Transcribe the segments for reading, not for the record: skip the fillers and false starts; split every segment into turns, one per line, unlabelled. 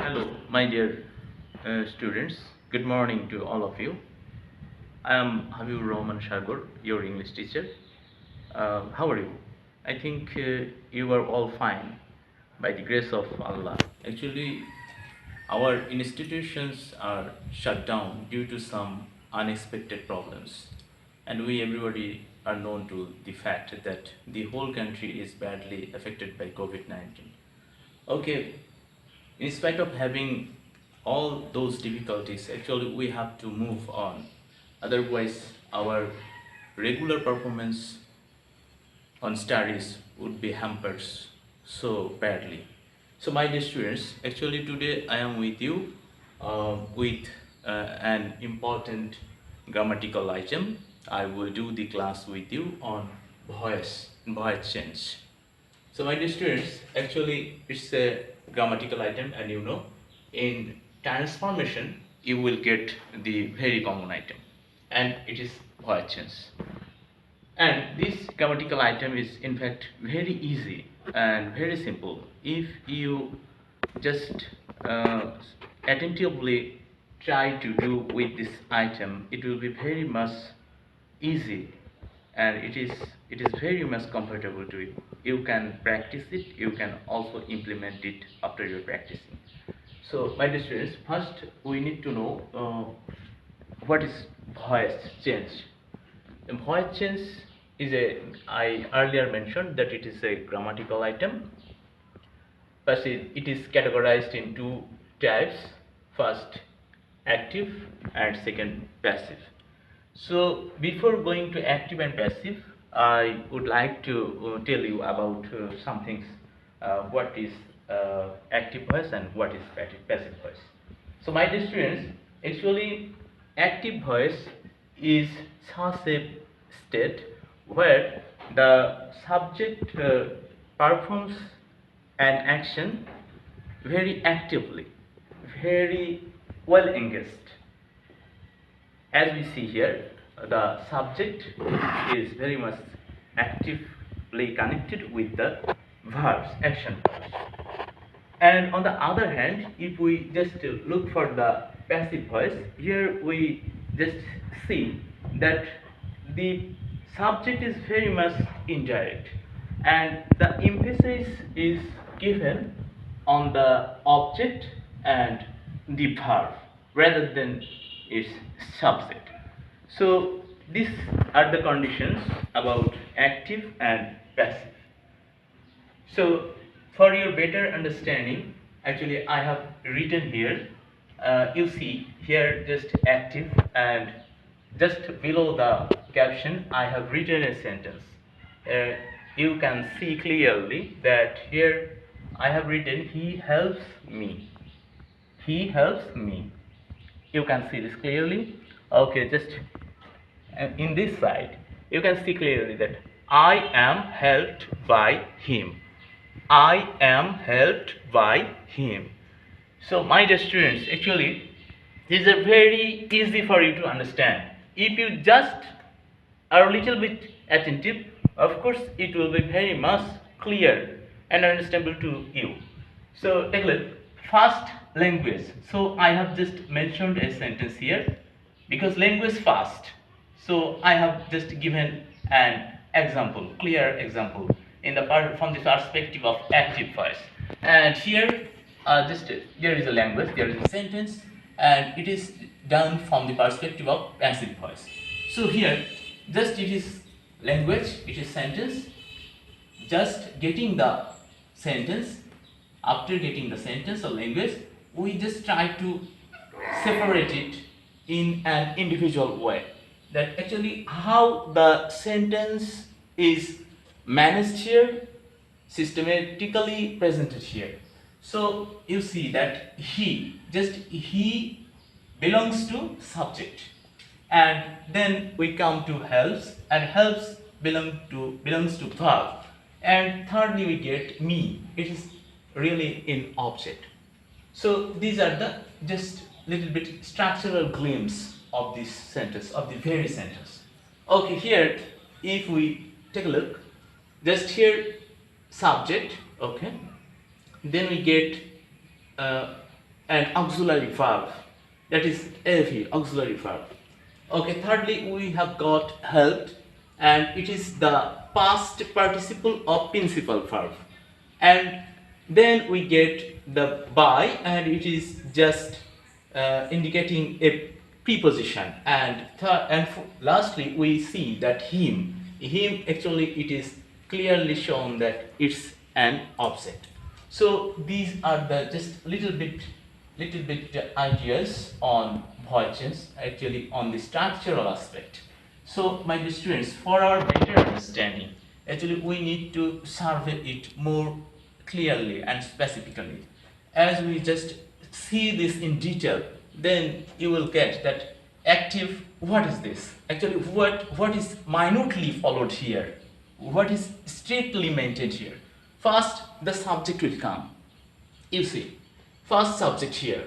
Hello, my dear students. Good morning to all of you. I am Habibur Rahman Sagar, your English teacher. How are you? I think you are all fine by the grace of Allah. Actually, our institutions are shut down due to some unexpected problems, and we everybody are known to the fact that the whole country is badly affected by COVID-19. Okay, in spite of having all those difficulties, actually we have to move on. Otherwise, our regular performance on studies would be hampered so badly. So, my dear students, actually today I am with you with an important grammatical item. I will do the class with you on voice change. So my dear students, actually it's a grammatical item, and in transformation you will get the very common item, and it is voice change. And this grammatical item is in fact very easy and very simple. If you just attentively try to do with this item, it will be very much easy, and it is very much comfortable to you. You can practice it, you can also implement it after your practicing. So my dear students, first we need to know what is voice change. Voice change is I earlier mentioned that it is a grammatical item, but it is categorized in two types: first active and second passive. So before going to active and passive, I would like to tell you about some things. What is active voice and what is passive voice? So my dear students, actually active voice is such a state where the subject performs an action very actively, very well engaged. As we see here, the subject is very much actively connected with the verbs, action verbs. And on the other hand, if we just look for the passive voice, here we just see that the subject is very much indirect, and the emphasis is given on the object and the verb rather than its subject. So these are the conditions about active and passive. So for your better understanding, actually I have written here, you see here just active, and just below the caption I have written a sentence. uh, you can see clearly that here I have written he helps me, he helps me. You can see this clearly. Okay, just in this side you can see clearly that I am helped by him, I am helped by him. So my dear students, actually this is a very easy for you to understand. If you just are a little bit attentive, of course it will be very much clear and understandable to you. So take a look. Fast language. So I have just mentioned a sentence here because language fast. So I have just given an example, clear example in the from the perspective of active voice. And here, just there is a language, there is a sentence, and it is done from the perspective of passive voice. So here, just it is language, it is sentence. Just getting the sentence, after getting the sentence or language, we just try to separate it in an individual way. That actually how the sentence is managed here, systematically presented here. So you see that he belongs to subject, and then we come to helps, and helps belongs to verb, and thirdly we get me, it is really in object. So these are the just little bit structural glimpse of this sentence, of the very sentence. Okay, here if we take a look, just here subject, okay, then we get
an auxiliary verb, that is AV, auxiliary verb. Okay, thirdly we have got helped, and it is the past participle of principal verb. And then we get the by, and it is just indicating a preposition. And lastly we see that him actually it is clearly shown that it's an object. So these are the just little bit ideas on voices, actually on the structural aspect. So my dear students, for our better understanding, actually we need to survey it more clearly and specifically. As we just see this in detail, then you will get that active, what is this? Actually what is minutely followed here? What is strictly maintained here? First, the subject will come. You see, first subject here.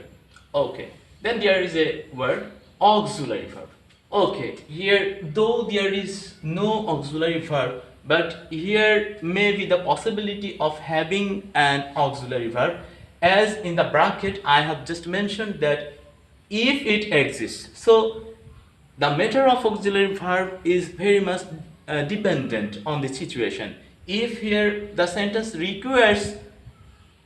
Okay, then there is a word auxiliary verb. Okay, here though there is no auxiliary verb, but here may be the possibility of having an auxiliary verb, as in the bracket I have just mentioned that if it exists. So the matter of auxiliary verb is very much dependent on the situation. If here the sentence requires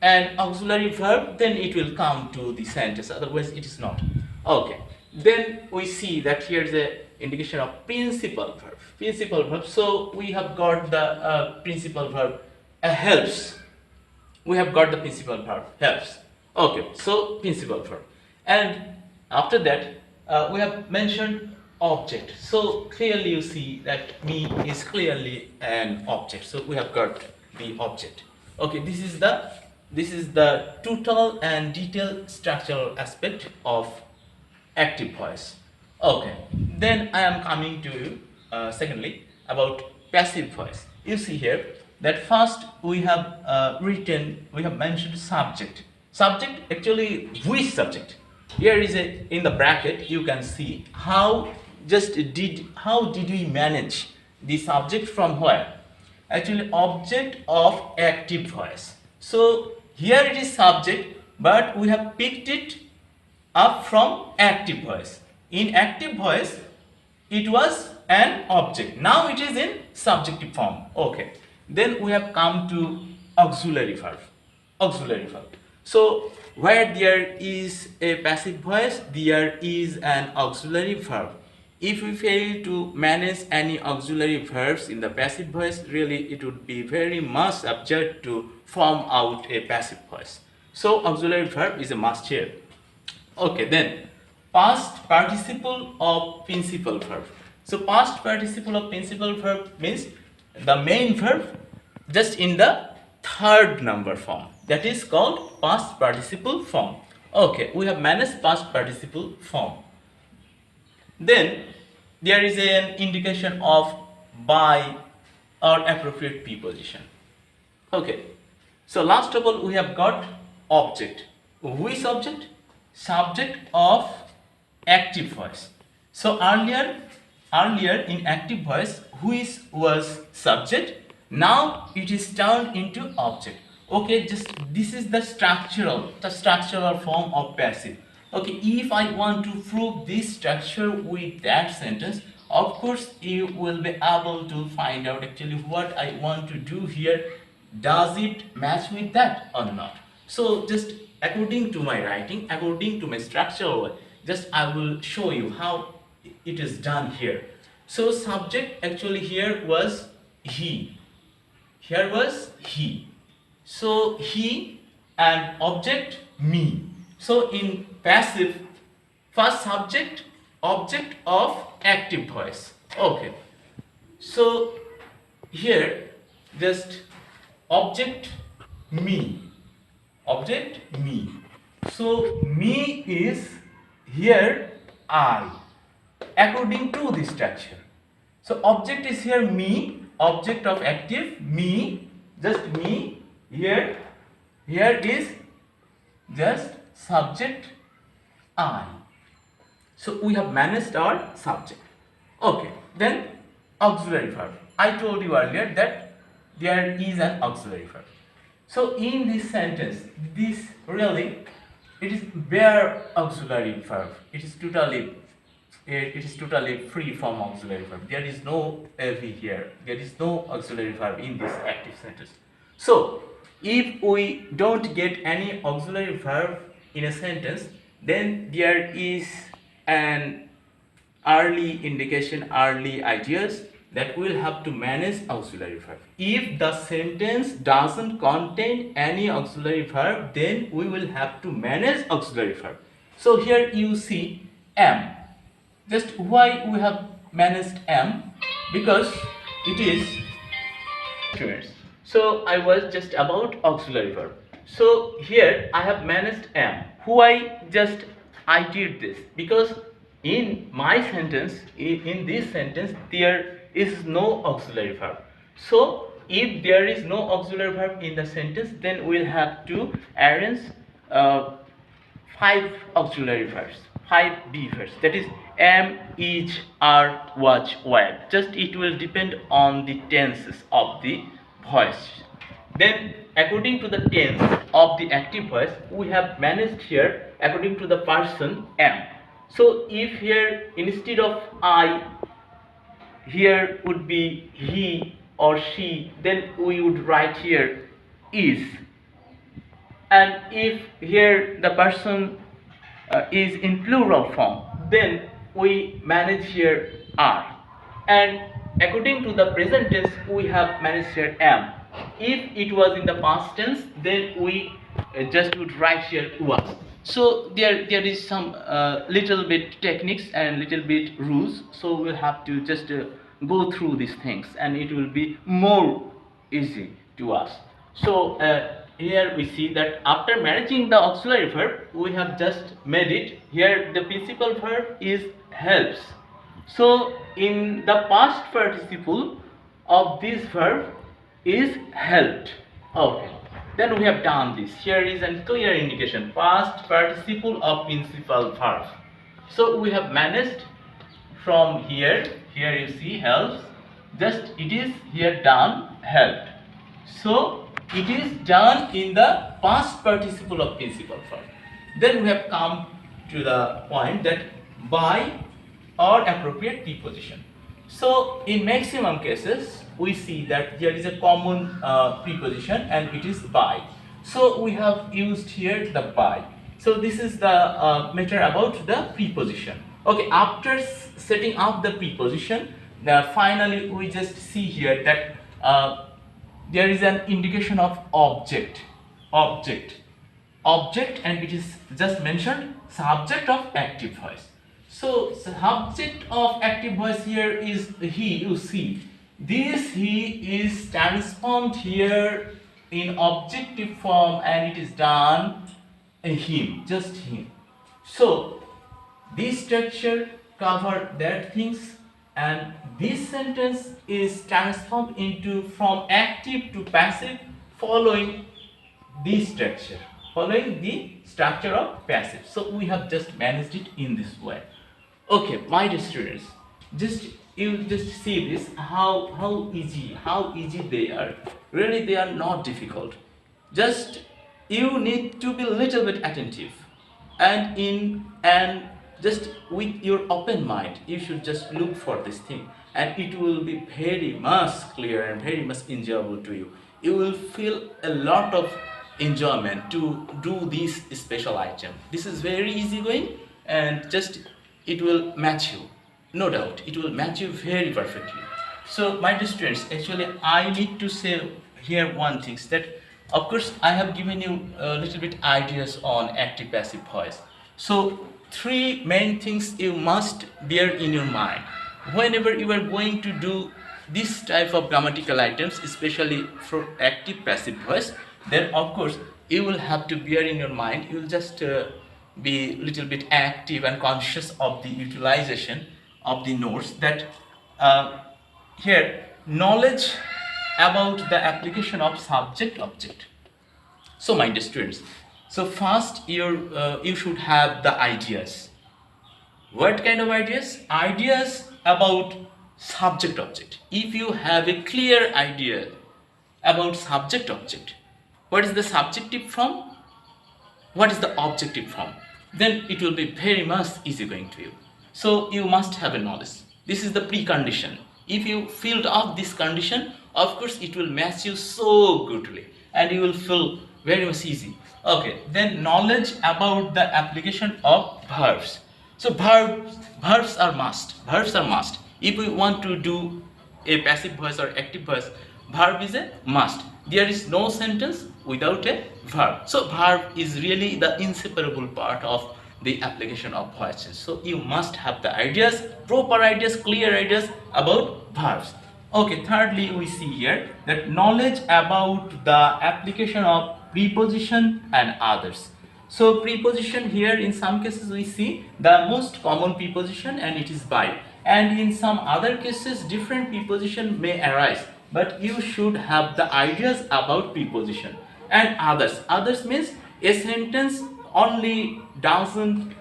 an auxiliary verb, then it will come to the sentence, otherwise it is not. Okay, then we see that here is a indication of principal verb. Principal verb, so we have got the principal verb helps. We have got the principal verb helps. Okay, so principal verb, and after that we have mentioned object. So clearly you see that me is clearly an object, so we have got the object. Okay, this is the total and detailed structural aspect of active voice. Okay, then I am coming to secondly about passive voice. You see here that first we have we have mentioned subject. Subject, actually which subject? Here is a, in the bracket you can see how did we manage the subject from where? Actually object of active voice. So here it is subject, but we have picked it up from active voice. In active voice it was an object, now it is in subjective form. Okay, then we have come to auxiliary verb. Auxiliary verb, so where there is a passive voice, there is an auxiliary verb. If we fail to manage any auxiliary verbs in the passive voice, really it would be very much absurd to form out a passive voice. So auxiliary verb is a must here. Okay, then past participle of principal verb. So past participle of principal verb means the main verb just in the third number form. That is called past participle form. Okay, we have managed past participle form. Then there is an indication of by or appropriate preposition. Okay, so last of all we have got object. Which object? Subject of active voice. So earlier in active voice which was subject, now it is turned into object. Okay, just this is the structural form of passive. Okay, if I want to prove this structure with that sentence, of course you will be able to find out actually what I want to do here. Does it match with that or not? So just according to my writing, according to my structural way, just I will show you how it is done here. So subject actually here was he. Here was he. So he, and object me. So in passive, first subject, object of active voice. Okay. So here just object me. Object me. So me is here I, according to this structure. So object is here me, object of active me, just me. Here is just subject I. So we have managed our subject. Okay, then auxiliary verb. I told you earlier that there is an auxiliary verb. So in this sentence, this really it is bare auxiliary verb. It is totally free from auxiliary verb. There is no AV here. There is no auxiliary verb in this active sentence. So if we don't get any auxiliary verb in a sentence, then there is an early indication, early ideas that we'll have to manage auxiliary verb. If the sentence doesn't contain any auxiliary verb, then we will have to manage auxiliary verb. So here you see am. Just why we have managed am? Because it is students. So I was just about auxiliary verb. So here I have managed am. Why just I did this? Because in my sentence, in this sentence, there is no auxiliary verb. So if there is no auxiliary verb in the sentence, then we'll have to arrange uh, 5 auxiliary verbs, 5 be verbs, that is am, is, are, was, were. Just it will depend on the tenses of the voice. Then according to the tense of the active voice, we have managed here according to the person am. So if here instead of I, here would be he or she, then we would write here is. And if here the person is in plural form, then we manage here are. And according to the present tense, we have managed here am. If it was in the past tense, then we just would write here was. So there is some little bit techniques and little bit rules, so we'll have to just go through these things, and it will be more easy to us. So here we see that after managing the auxiliary verb, we have just made it. Here the principal verb is helps. So in the past participle of this verb is helped. Okay. Then we have done this. Here is a clear indication. Past participle of principal verb. So we have managed from here. Here you see helps. Just it is here done helped. So it is done in the past participle of principal verb. Then we have come to the point that by or appropriate preposition. So in maximum cases, we see that there is a common preposition, and it is by. So we have used here the by. So this is the matter about the preposition. Okay, after setting up the preposition, finally we just see here that there is an indication of object, and it is just mentioned subject of active voice. So subject of active voice here is he. You see this he is transformed here in objective form, and it is done in him, just him. So this structure cover that things, and this sentence is transformed into from active to passive following this structure, following the structure of passive. So we have just managed it in this way. Okay, my dear students, you just see this how easy they are. Really, they are not difficult. Just you need to be a little bit attentive, and just with your open mind, you should just look for this thing, and it will be very much clear and very much enjoyable to you. You will feel a lot of enjoyment to do this special item. This is very easy going, and just it will match you, no doubt it will match you very perfectly. So my dear students, actually I need to say here one thing, that of course I have given you a little bit ideas on active passive voice. So 3 main things you must bear in your mind whenever you are going to do this type of grammatical items, especially for active passive voice. Then of course you will have to bear in your mind, you will just be little bit active and conscious of the utilization of the notes, that here knowledge about the application of subject object. So my dear students, so first you should have the ideas. What kind of ideas? Ideas about subject object. If you have a clear idea about subject object, what is the subjective form? what is the objective form, then it will be very much easy going to you. So you must have a knowledge. This is the precondition. If you filled up this condition, of course it will match you so goodly and you will feel very much easy. Okay, then knowledge about the application of verbs. So verbs are must. Verbs are must. If we want to do a passive voice or active voice, verb is a must. There is no sentence without a verb. So verb is really the inseparable part of the application of voices. So you must have the ideas, proper ideas, clear ideas about verbs. Okay, thirdly we see here that knowledge about the application of preposition and others. So preposition here, in some cases we see the most common preposition and it is by, and in some other cases different preposition may arise, but you should have the ideas about preposition. And others, others means a sentence only doesn't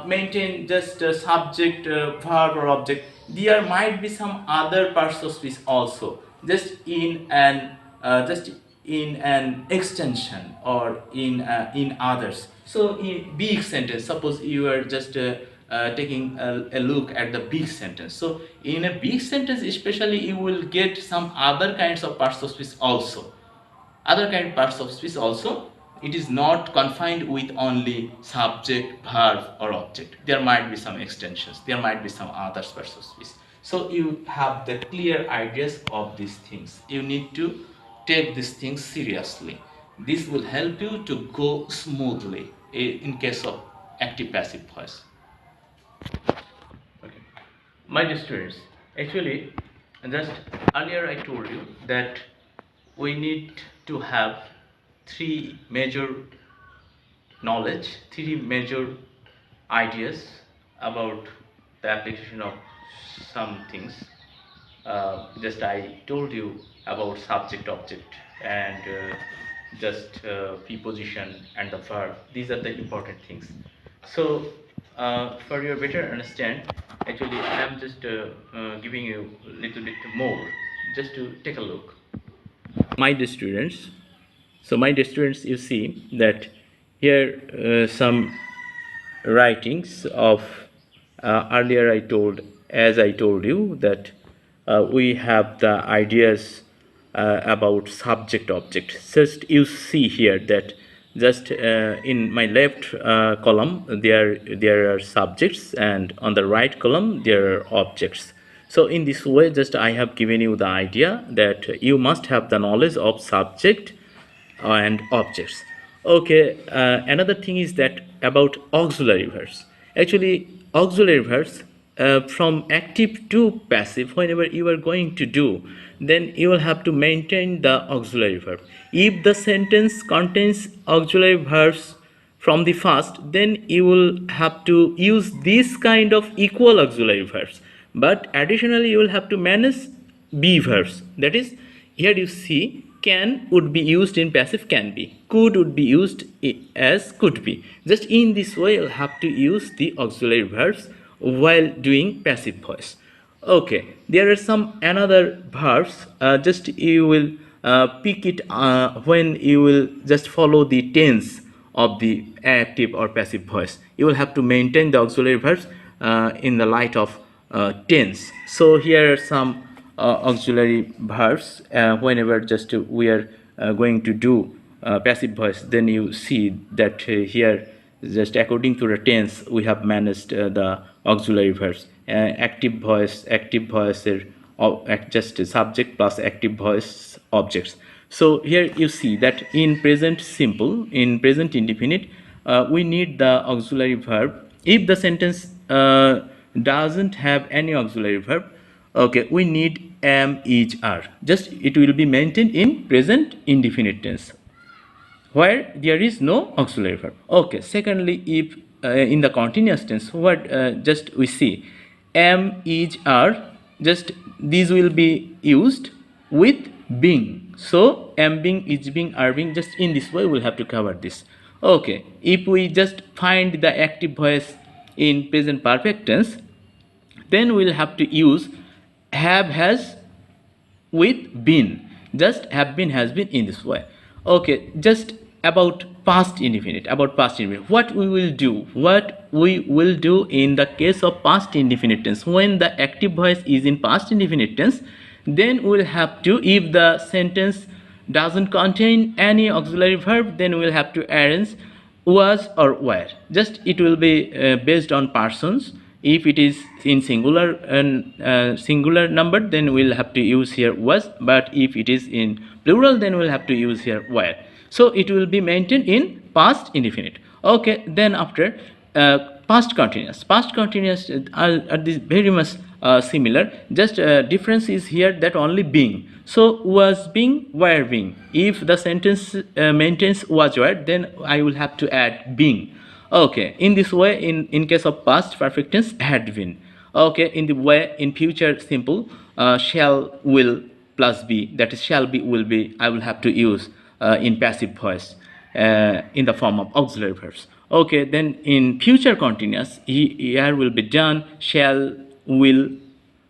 maintain just a subject, verb or object. There might be some other parts of speech also, just in an extension or in others. So in big sentence, suppose you are just taking a look at the big sentence. So in a big sentence especially you will get some other kinds of parts of speech also. Other kind parts of speech also. It is not confined with only subject, verb or object. There might be some extensions. There might be some other parts of speech. So you have the clear ideas of these things. You need to take these things seriously. This will help you to go smoothly in case of active passive voice.
Okay. My dear students, actually, just earlier I told you that we need to have three major knowledge, three major ideas about the application of some things. Just I told you about subject, object, and just preposition and the verb. These are the important things. So, for your better understand, actually, I am just giving you a little bit more, just to take a look. My dear students, so my dear students, you see that here some writings of earlier I told you that we have the ideas about subject object. Just you see here that just in my left column there are subjects and on the right column there are objects. So in this way just I have given you the idea that you must have the knowledge of subject and objects. Okay, another thing is that about auxiliary verbs. Actually, auxiliary verbs from active to passive, whenever you are going to do, then you will have to maintain the auxiliary verb. If the sentence contains auxiliary verbs from the first, then you will have to use this kind of equal auxiliary verbs. But additionally, you will have to manage be verbs. That is, here you see can would be used in passive can be, could would be used as could be. Just in this way you'll have to use the auxiliary verbs while doing passive voice. Okay, there are some another verbs, just you will pick it when you will just follow the tense of the active or passive voice. You will have to maintain the auxiliary verbs in the light of tense. So here are some auxiliary verbs. Whenever just we are going to do passive voice, then you see that here just according to the tense we have managed the auxiliary verbs. Active voice just subject plus active voice objects. So here you see that in present simple, in present indefinite, we need the auxiliary verb. If the sentence doesn't have any auxiliary verb, okay, we need am, is, are. Just it will be maintained in present indefinite tense where there is no auxiliary verb. Okay, secondly, if in the continuous tense, what just we see am, is, are, just these will be used with being. So am being, is being, are being, just in this way we'll have to cover this. Okay, if we just find the active voice in present perfect tense, then we'll have to use have, has with been. Just have been, has been, in this way. Okay, just about past indefinite, what we will do in the case of past indefinite tense. When the active voice is in past indefinite tense, then we'll have to, if the sentence doesn't contain any auxiliary verb, then we'll have to arrange was or were. Just it will be based on persons. If it is in singular and singular number, then we'll have to use here was, but if it is in plural, then we'll have to use here were. So it will be maintained in past indefinite. Okay, then after past continuous are this very much similar, just difference is here that only being. So was being, were being. If the sentence maintains was were, then I will have to add being. Okay, in this way, in case of past perfect tense, had been. Okay, in the way in future simple, shall, will plus be, that is shall be, will be, I will have to use in passive voice in the form of auxiliary verbs. Okay, then in future continuous, here will be done shall, will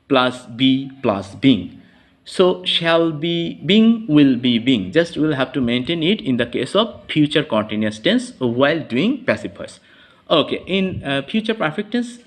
plus be plus being. So shall be being, will be being. Just we'll have to maintain it in the case of future continuous tense while doing passive voice. Okay, in future perfect tense,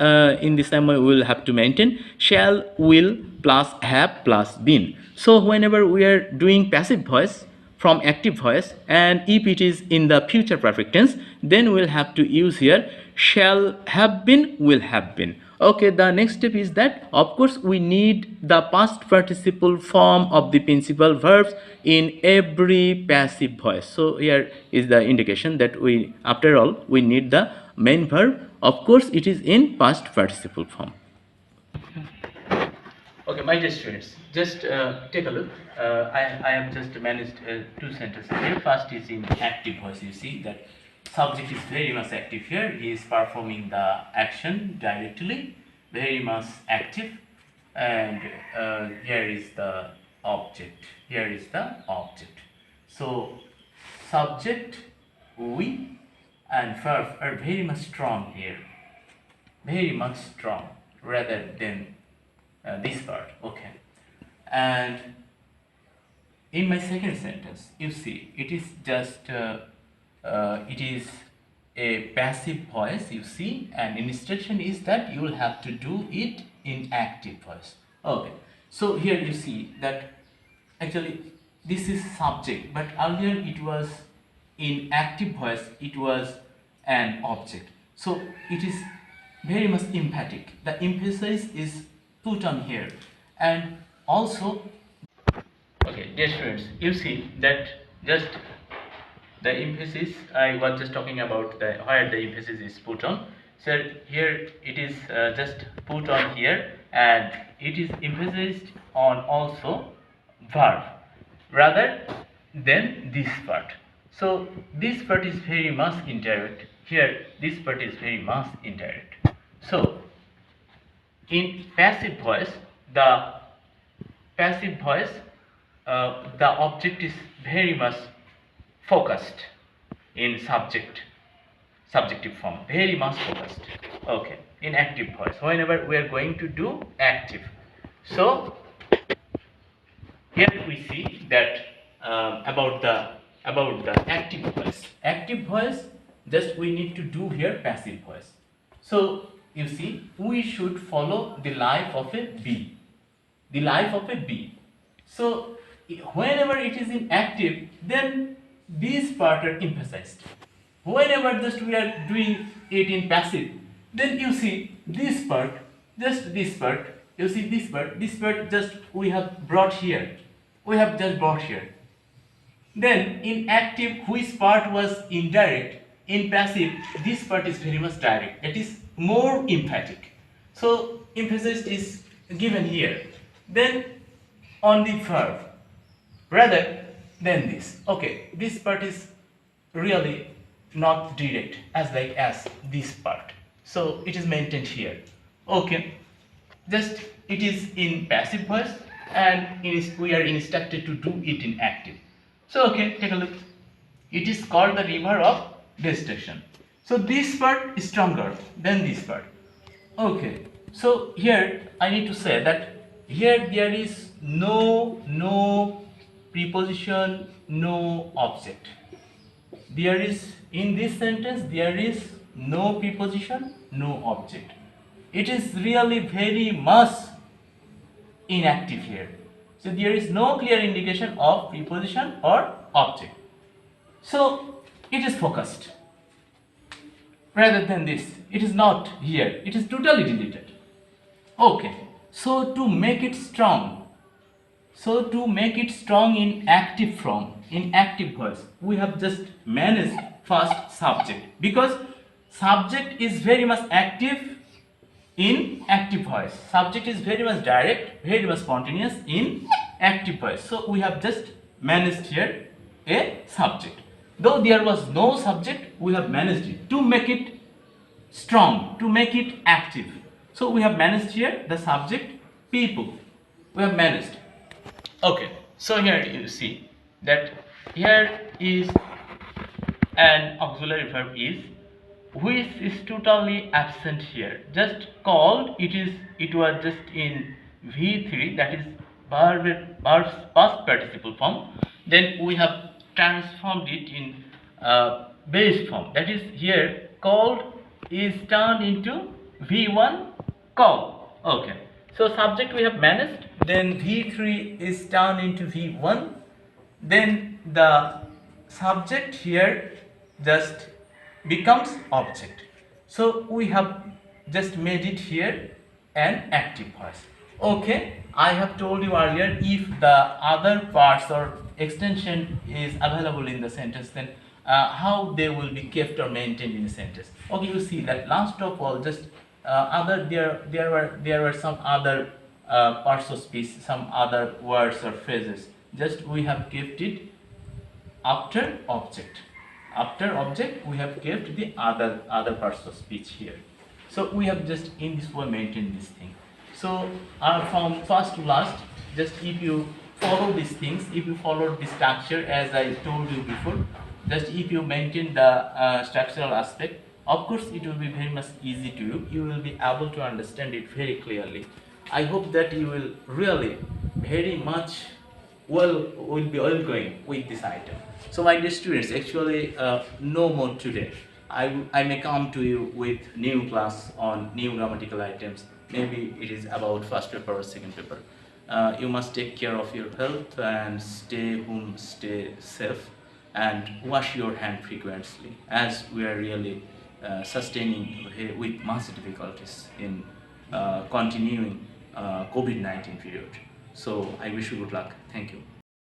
in the same way we will have to maintain shall, will plus have plus been. So whenever we are doing passive voice from active voice, and if it is in the future perfect tense, then we'll have to use here shall have been, will have been. Okay, the next step is that of course we need the past participle form of the principal verbs in every passive voice. So here is the indication that we, after all, we need the main verb. Of course it is in past participle form. Okay, my dear students, just take a look. I have just managed two sentences here. First is in active voice. You see that subject is very much active here. He is performing the action directly, very much active. And here is the object. Here is the object. So subject, we, and verb are very much strong here. Very much strong rather than this part. Okay, and in my second sentence, you see it is just it is a passive voice, you see, and instruction is that you will have to do it in active voice. Okay, so here you see that actually this is subject, but earlier it was in active voice, it was an object. So it is very much emphatic. The emphasis is put on here, and also, okay, dear students, you see that just the emphasis I was just talking about, the where the emphasis is put on. So here it is just put on here, and it is emphasized on also verb rather than this part. So this part is very much indirect. Here this part is very much indirect. So in passive voice, the passive voice, the object is very much focused in subjective form, very much focused. Okay, in active voice, whenever we are going to do active. So here we see that about the active voice. Active voice, just we need to do here passive voice. So you see, we should follow the life of a bee. The life of a bee. So whenever it is in active, then these part are emphasized. Whenever just we are doing it in passive, then you see this part, just this part, you see this part just we have brought here. We have just brought here. Then in active, which part was indirect, in passive, this part is very much direct. It is more emphatic. So emphasis is given here. Then on the verb, rather than this. Okay, this part is really not direct as this part. So it is maintained here. Okay, just it is in passive voice, and we are instructed to do it in active. So okay, take a look. It is called the river of destruction. So this part is stronger than this part. Okay, so here I need to say that here there is no preposition, no object.
There is, in this sentence, there is no preposition, no object. It is really very much inactive here. So there is no clear indication of preposition or object. So it is focused. Rather than this, it is not here. It is totally deleted. Okay. So to make it strong, in active form, in active voice, we have just managed first subject, because subject is very much active in active voice. Subject is very much direct, very much spontaneous in active voice. So we have just managed here a subject. Though there was no subject, we have managed it to make it strong, to make it active. So we have managed here the subject people. We have managed. Okay, so here you see that here is an auxiliary verb is, which is totally absent here. Just called, it was just in V3, that is verb's past participle form. Then we have transformed it in base form. That is, here called is turned into V1 call. Okay. So subject we have managed. Then V3 is turned into V1. Then the subject here just becomes object. So we have just made it here an active voice. Okay, I have told you earlier, if the other parts or extension is available in the sentence, then how they will be kept or maintained in a sentence. Okay, you see that last of all, just there were some other parts of speech, some other words or phrases. Just we have kept it after object. After object, we have kept the other parts of speech here. So we have just in this way maintained this thing. So from first to last, just if you follow these things, if you follow the structure as I told you before, just if you maintain the structural aspect, of course it will be very much easy to you. You will be able to understand it very clearly. I hope that you will really very much will be well going with this item. So my dear students, actually no more today. I may come to you with new class on new grammatical items. Maybe it is about first paper or second paper. You must take care of your health and stay home, stay safe, and wash your hand frequently, as we are really sustaining with much difficulties in continuing COVID-19 period. So I wish you good luck. Thank you.